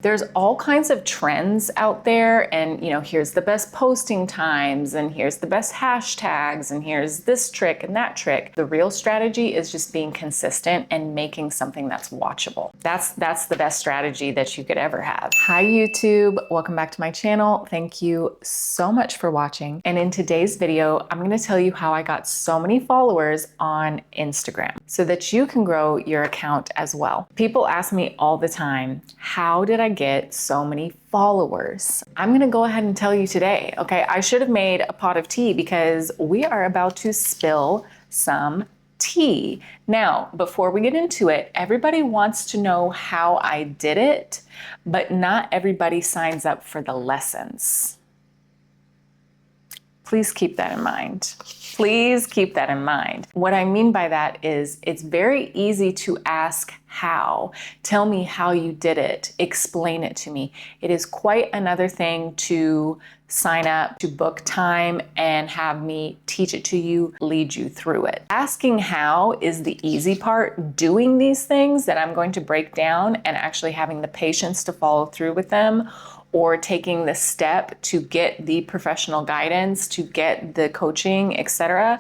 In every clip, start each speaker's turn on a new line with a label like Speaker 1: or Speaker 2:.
Speaker 1: There's all kinds of trends out there, and here's the best posting times, and here's the best hashtags, and here's this trick and that trick. The real strategy is just being consistent and making something that's watchable. That's the best strategy that you could ever have. Hi YouTube, welcome back to my channel. Thank you so much for watching. And in today's video, I'm going to tell you how I got so many followers on Instagram so that you can grow your account as well. People ask me all the time, how did I get so many followers? I'm gonna go ahead and tell you today, okay? I should have made a pot of tea because we are about to spill some tea. Now, before we get into it, everybody wants to know how I did it, but not everybody signs up for the lessons. Please keep that in mind. Please keep that in mind. What I mean by that is it's very easy to ask how. Tell me how you did it. Explain it to me. It is quite another thing to sign up, to book time and have me teach it to you, lead you through it. Asking how is the easy part. Doing these things that I'm going to break down and actually having the patience to follow through with them, or taking the step to get the professional guidance, to get the coaching, etc.,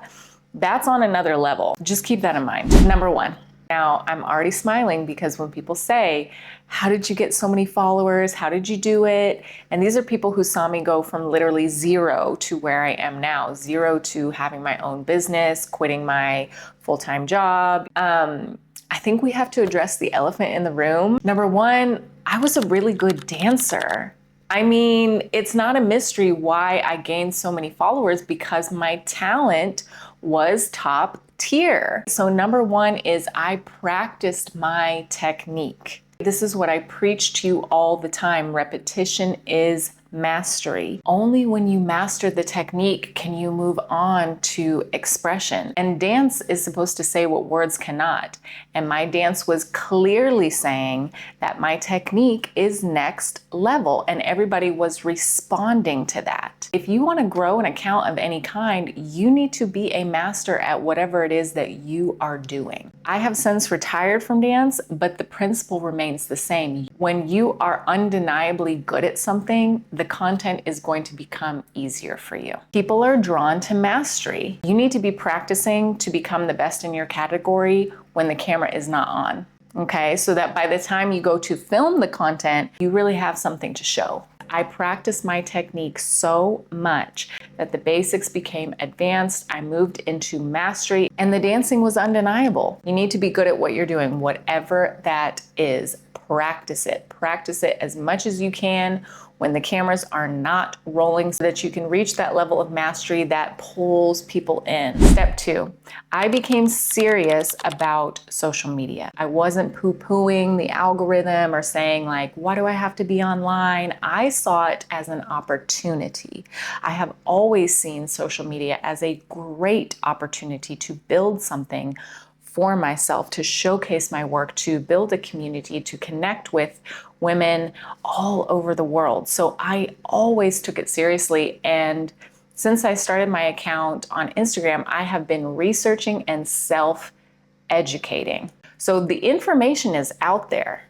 Speaker 1: that's on another level. Just keep that in mind. Number one. Now, I'm already smiling because when people say, how did you get so many followers? How did you do it? And these are people who saw me go from literally 0 to where I am now, 0 to having my own business, quitting my full-time job. I think we have to address the elephant in the room. Number one, I was a really good dancer. I mean, it's not a mystery why I gained so many followers, because my talent was top tier. So number one is I practiced my technique. This is what I preach to you all the time. Repetition is mastery. Only when you master the technique can you move on to expression. And dance is supposed to say what words cannot. And my dance was clearly saying that my technique is next level, and everybody was responding to that. If you want to grow an account of any kind, you need to be a master at whatever it is that you are doing. I have since retired from dance, but the principle remains the same. When you are undeniably good at something, the content is going to become easier for you. People are drawn to mastery. You need to be practicing to become the best in your category when the camera is not on, okay? So that by the time you go to film the content, you really have something to show. I practiced my technique so much that the basics became advanced. I moved into mastery, and the dancing was undeniable. You need to be good at what you're doing, whatever that is. Practice it. Practice it as much as you can when the cameras are not rolling, so that you can reach that level of mastery that pulls people in. Step two, I became serious about social media. I wasn't poo-pooing the algorithm or saying like, why do I have to be online? I saw it as an opportunity. I have always seen social media as a great opportunity to build something for myself, to showcase my work, to build a community, to connect with women all over the world. So I always took it seriously. And since I started my account on Instagram, I have been researching and self-educating. So the information is out there.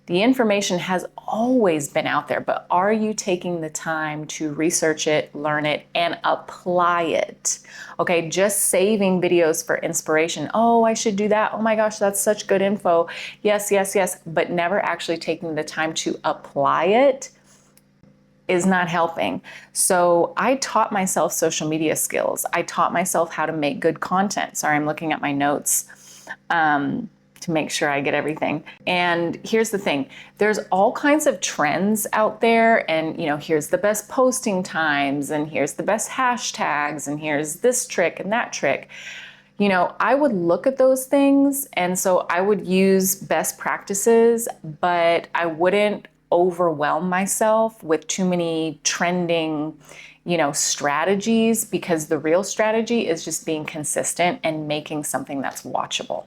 Speaker 1: The information has always been out there, but are you taking the time to research it, learn it, and apply it? Okay, just saving videos for inspiration. Oh, I should do that. Oh my gosh, that's such good info. Yes, yes, yes, but never actually taking the time to apply it is not helping. So I taught myself social media skills. I taught myself how to make good content. Sorry, I'm looking at my notes. To make sure I get everything. And here's the thing, there's all kinds of trends out there, and here's the best posting times, and here's the best hashtags, and here's this trick and that trick. I would look at those things, and so I would use best practices, but I wouldn't overwhelm myself with too many trending strategies, because the real strategy is just being consistent and making something that's watchable.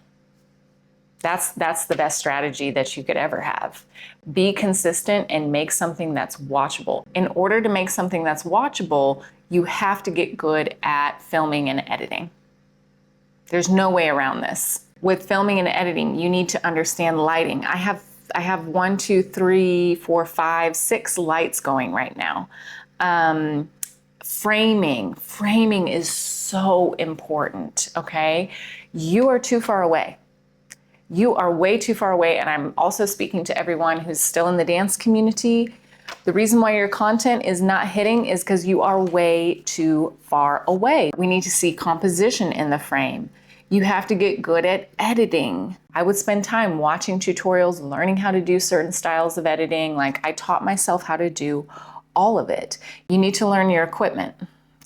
Speaker 1: That's the best strategy that you could ever have. Be consistent and make something that's watchable. In order to make something that's watchable, you have to get good at filming and editing. There's no way around this. With filming and editing, you need to understand lighting. I have I have 1, 2, 3, 4, 5, 6 lights going right now. Framing is so important, okay? You are too far away. You are way too far away. And I'm also speaking to everyone who's still in the dance community. The reason why your content is not hitting is because you are way too far away. We need to see composition in the frame. You have to get good at editing. I would spend time watching tutorials, learning how to do certain styles of editing. Like, I taught myself how to do all of it. You need to learn your equipment.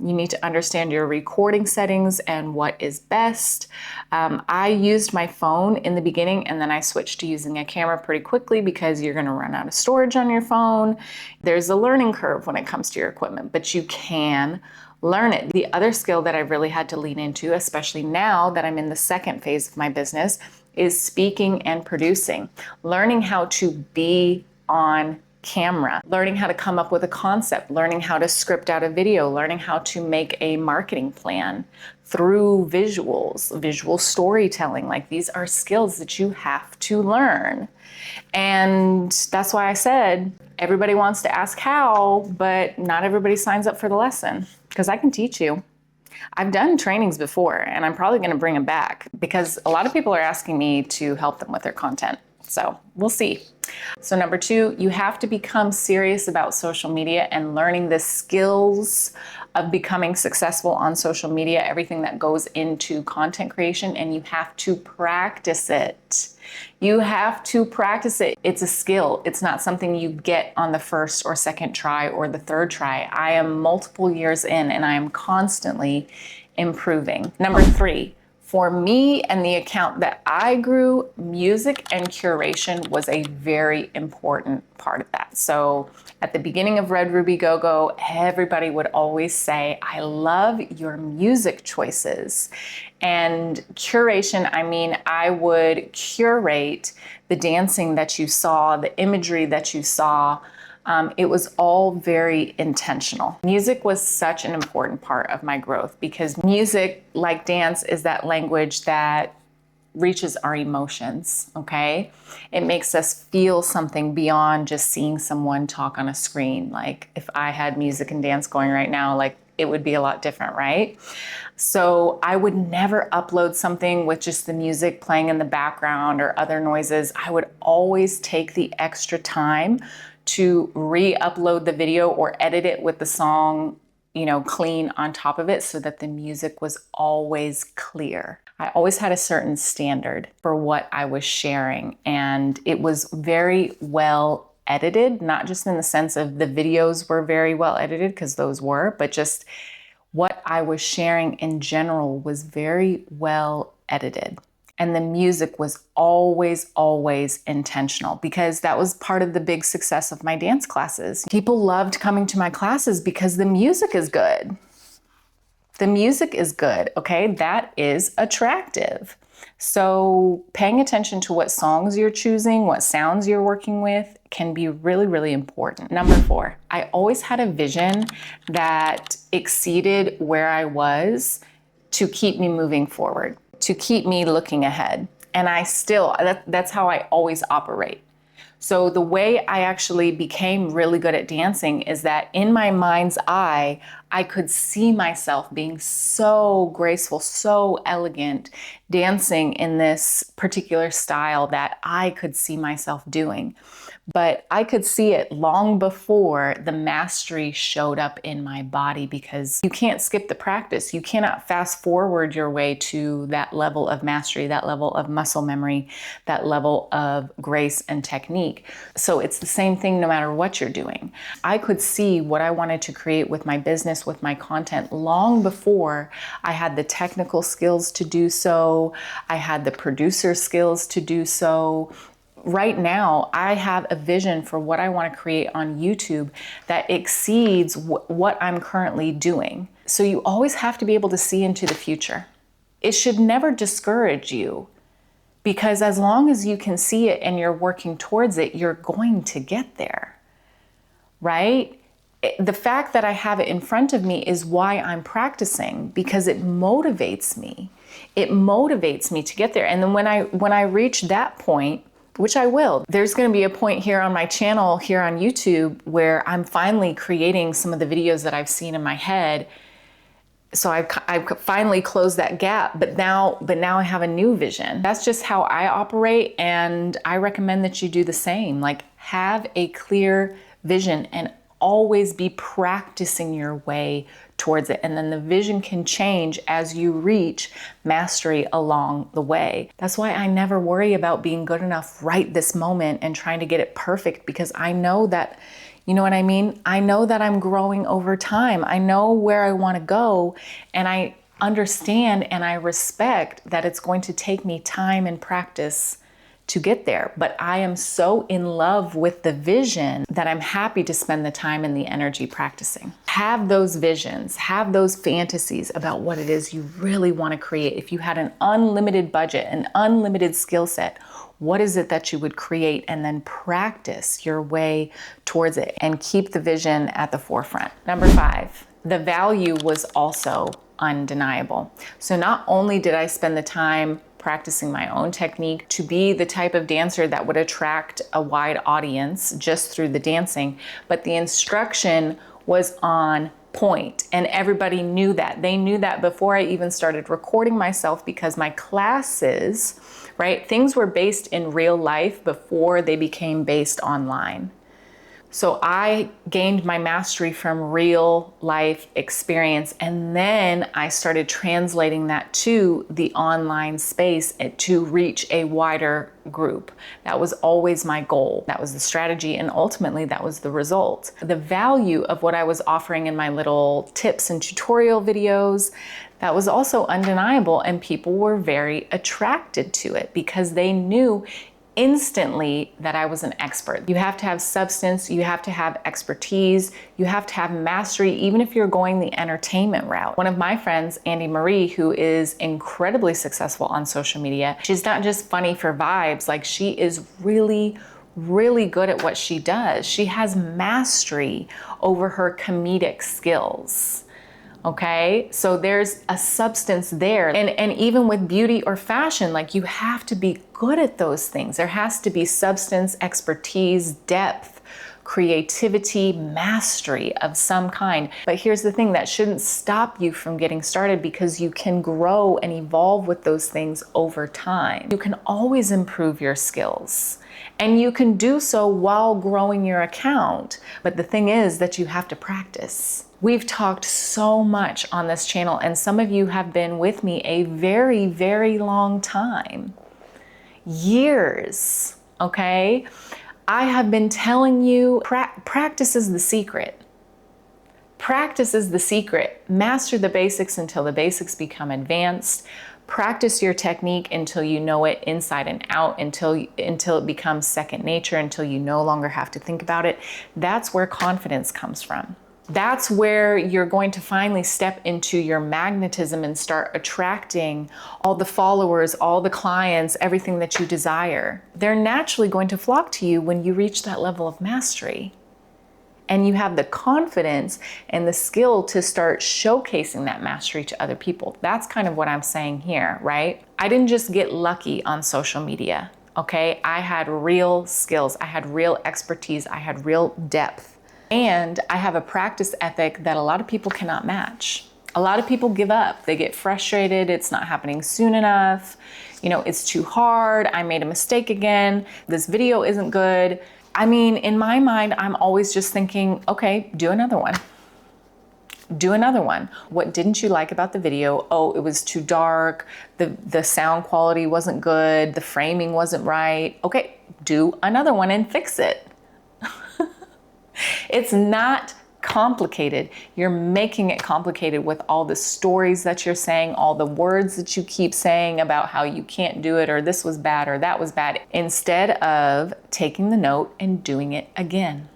Speaker 1: You need to understand your recording settings and what is best. I used my phone in the beginning, and then I switched to using a camera pretty quickly because you're gonna run out of storage on your phone. There's a learning curve when it comes to your equipment, but you can learn it. The other skill that I've really had to lean into, especially now that I'm in the second phase of my business, is speaking and producing. Learning how to be on camera, learning how to come up with a concept, learning how to script out a video, learning how to make a marketing plan through visuals, visual storytelling. Like, these are skills that you have to learn. And that's why I said everybody wants to ask how, but not everybody signs up for the lesson, because I can teach you. I've done trainings before, and I'm probably going to bring them back because a lot of people are asking me to help them with their content. So we'll see. So number 2, you have to become serious about social media and learning the skills of becoming successful on social media, everything that goes into content creation, and you have to practice it. You have to practice it. It's a skill. It's not something you get on the first or second try or the third try. I am multiple years in, and I am constantly improving. Number 3, for me and the account that I grew, music and curation was a very important part of that. So at the beginning of Red Ruby Go-Go, everybody would always say, I love your music choices. And curation, I mean, I would curate the dancing that you saw, the imagery that you saw. It was all very intentional. Music was such an important part of my growth because music, like dance, is that language that reaches our emotions, okay? It makes us feel something beyond just seeing someone talk on a screen. Like, if I had music and dance going right now, like, it would be a lot different, right? So I would never upload something with just the music playing in the background or other noises. I would always take the extra time to re-upload the video or edit it with the song, clean on top of it so that the music was always clear. I always had a certain standard for what I was sharing, and it was very well edited, not just in the sense of the videos were very well edited, because those were, but just what I was sharing in general was very well edited. And the music was always, always intentional, because that was part of the big success of my dance classes. People loved coming to my classes because the music is good. The music is good, okay? That is attractive. So paying attention to what songs you're choosing, what sounds you're working with can be really, really important. Number 4, I always had a vision that exceeded where I was to keep me moving forward, to keep me looking ahead. And that's how I always operate. So the way I actually became really good at dancing is that in my mind's eye, I could see myself being so graceful, so elegant, dancing in this particular style that I could see myself doing. But I could see it long before the mastery showed up in my body, because you can't skip the practice. You cannot fast forward your way to that level of mastery, that level of muscle memory, that level of grace and technique. So it's the same thing no matter what you're doing. I could see what I wanted to create with my business, with my content, long before I had the technical skills to do so. I had the producer skills to do so. Right now, I have a vision for what I want to create on YouTube that exceeds what I'm currently doing. So you always have to be able to see into the future. It should never discourage you, because as long as you can see it and you're working towards it, you're going to get there, right? The fact that I have it in front of me is why I'm practicing, because it motivates me. It motivates me to get there. And then when I reach that point, which I will. There's going to be a point here on my channel, here on YouTube, where I'm finally creating some of the videos that I've seen in my head. So I've finally closed that gap, but now I have a new vision. That's just how I operate, and I recommend that you do the same. Like, have a clear vision and always be practicing your way towards it. And then the vision can change as you reach mastery along the way. That's why I never worry about being good enough right this moment and trying to get it perfect, because I know that, you know what I mean? I know that I'm growing over time. I know where I want to go, and I understand and I respect that it's going to take me time and practice to get there. But I am so in love with the vision that I'm happy to spend the time and the energy practicing. Have those visions, have those fantasies about what it is you really want to create. If you had an unlimited budget, an unlimited skill set, what is it that you would create? And then practice your way towards it and keep the vision at the forefront. Number 5, the value was also undeniable. So not only did I spend the time practicing my own technique to be the type of dancer that would attract a wide audience just through the dancing, but the instruction was on point, and everybody knew that. They knew that before I even started recording myself, because my classes, right, things were based in real life before they became based online. So I gained my mastery from real life experience, and then I started translating that to the online space to reach a wider group. That was always my goal. That was the strategy, and ultimately that was the result. The value of what I was offering in my little tips and tutorial videos, that was also undeniable, and people were very attracted to it because they knew instantly that I was an expert. You have to have substance, you have to have expertise, you have to have mastery, even if you're going the entertainment route. One of my friends, Andy Marie, who is incredibly successful on social media, she's not just funny for vibes, like she is really good at what she does. She has mastery over her comedic skills. Okay, so there's a substance there. And even with beauty or fashion, like, you have to be good at those things. There has to be substance, expertise, depth, creativity, mastery of some kind. But here's the thing, that shouldn't stop you from getting started, because you can grow and evolve with those things over time. You can always improve your skills, and you can do so while growing your account. But the thing is that you have to practice. We've talked so much on this channel, and some of you have been with me a very, very long time. Years, okay? I have been telling you, practice is the secret. Practice is the secret. Master the basics until the basics become advanced. Practice your technique until you know it inside and out, until it becomes second nature, until you no longer have to think about it. That's where confidence comes from. That's where you're going to finally step into your magnetism and start attracting all the followers, all the clients, everything that you desire. They're naturally going to flock to you when you reach that level of mastery. And you have the confidence and the skill to start showcasing that mastery to other people. That's kind of what I'm saying here, right? I didn't just get lucky on social media, okay? I had real skills, I had real expertise, I had real depth. And I have a practice ethic that a lot of people cannot match. A lot of people give up. They get frustrated. It's not happening soon enough. You know, it's too hard. I made a mistake again. This video isn't good. I mean, in my mind, I'm always just thinking, okay, do another one. Do another one. What didn't you like about the video? Oh, it was too dark. The sound quality wasn't good. The framing wasn't right. Okay, do another one and fix it. It's not complicated. You're making it complicated with all the stories that you're saying, all the words that you keep saying about how you can't do it, or this was bad, or that was bad, instead of taking the note and doing it again.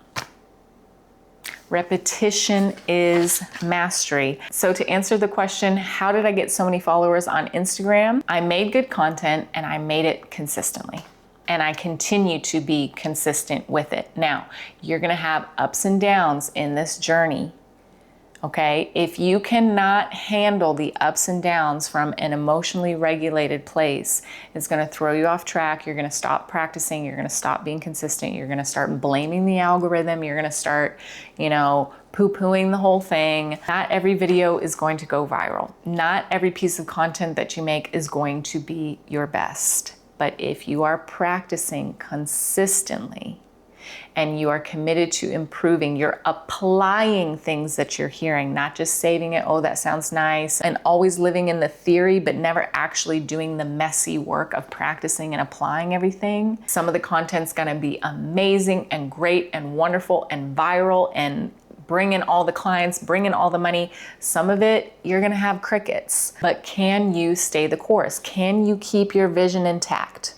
Speaker 1: Repetition is mastery. So to answer the question, how did I get so many followers on Instagram? I made good content and I made it consistently. And I continue to be consistent with it. Now, you're gonna have ups and downs in this journey, Okay, if you cannot handle the ups and downs from an emotionally regulated place, it's going to throw you off track. You're going to stop practicing. You're going to stop being consistent. You're going to start blaming the algorithm. You're going to start, poo-pooing the whole thing. Not every video is going to go viral. Not every piece of content that you make is going to be your best. But if you are practicing consistently, and you are committed to improving, you're applying things that you're hearing, not just saving it, oh, that sounds nice, and always living in the theory, but never actually doing the messy work of practicing and applying everything. Some of the content's gonna be amazing and great and wonderful and viral and bring in all the clients, bring in all the money. Some of it, you're gonna have crickets. But can you stay the course? Can you keep your vision intact?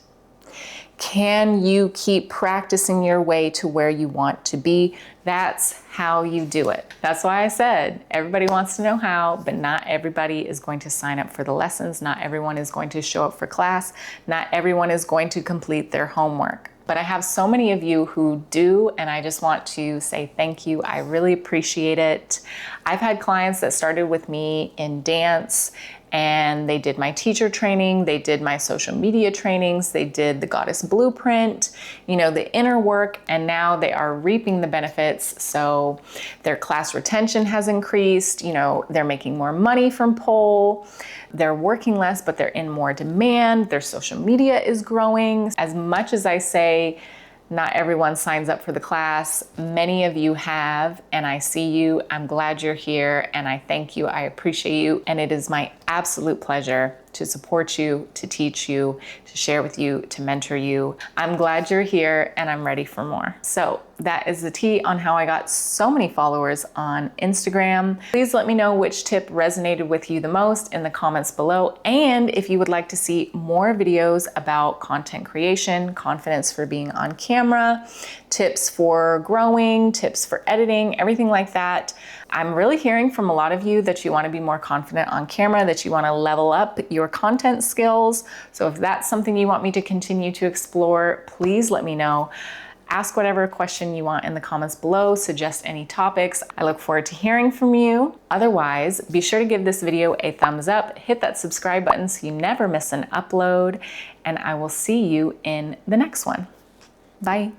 Speaker 1: Can you keep practicing your way to where you want to be? That's how you do it. That's why I said everybody wants to know how, but not everybody is going to sign up for the lessons. Not everyone is going to show up for class. Not everyone is going to complete their homework. But I have so many of you who do, and I just want to say thank you. I really appreciate it. I've had clients that started with me in dance, and they did my teacher training, they did my social media trainings, they did the Goddess Blueprint, the inner work, and now they are reaping the benefits. So their class retention has increased, they're making more money from pole, they're working less, but they're in more demand, their social media is growing. As much as I say, not everyone signs up for the class. Many of you have, and I see you. I'm glad you're here, and I thank you. I appreciate you, and it is my absolute pleasure to support you, to teach you, to share with you, to mentor you. I'm glad you're here, and I'm ready for more. So that is the tea on how I got so many followers on Instagram. Please let me know which tip resonated with you the most in the comments below. And if you would like to see more videos about content creation, confidence for being on camera, tips for growing, tips for editing, everything like that. I'm really hearing from a lot of you that you want to be more confident on camera, that you want to level up your content skills. So if that's something you want me to continue to explore, please let me know. Ask whatever question you want in the comments below, suggest any topics. I look forward to hearing from you. Otherwise, be sure to give this video a thumbs up, hit that subscribe button so you never miss an upload, and I will see you in the next one. Bye.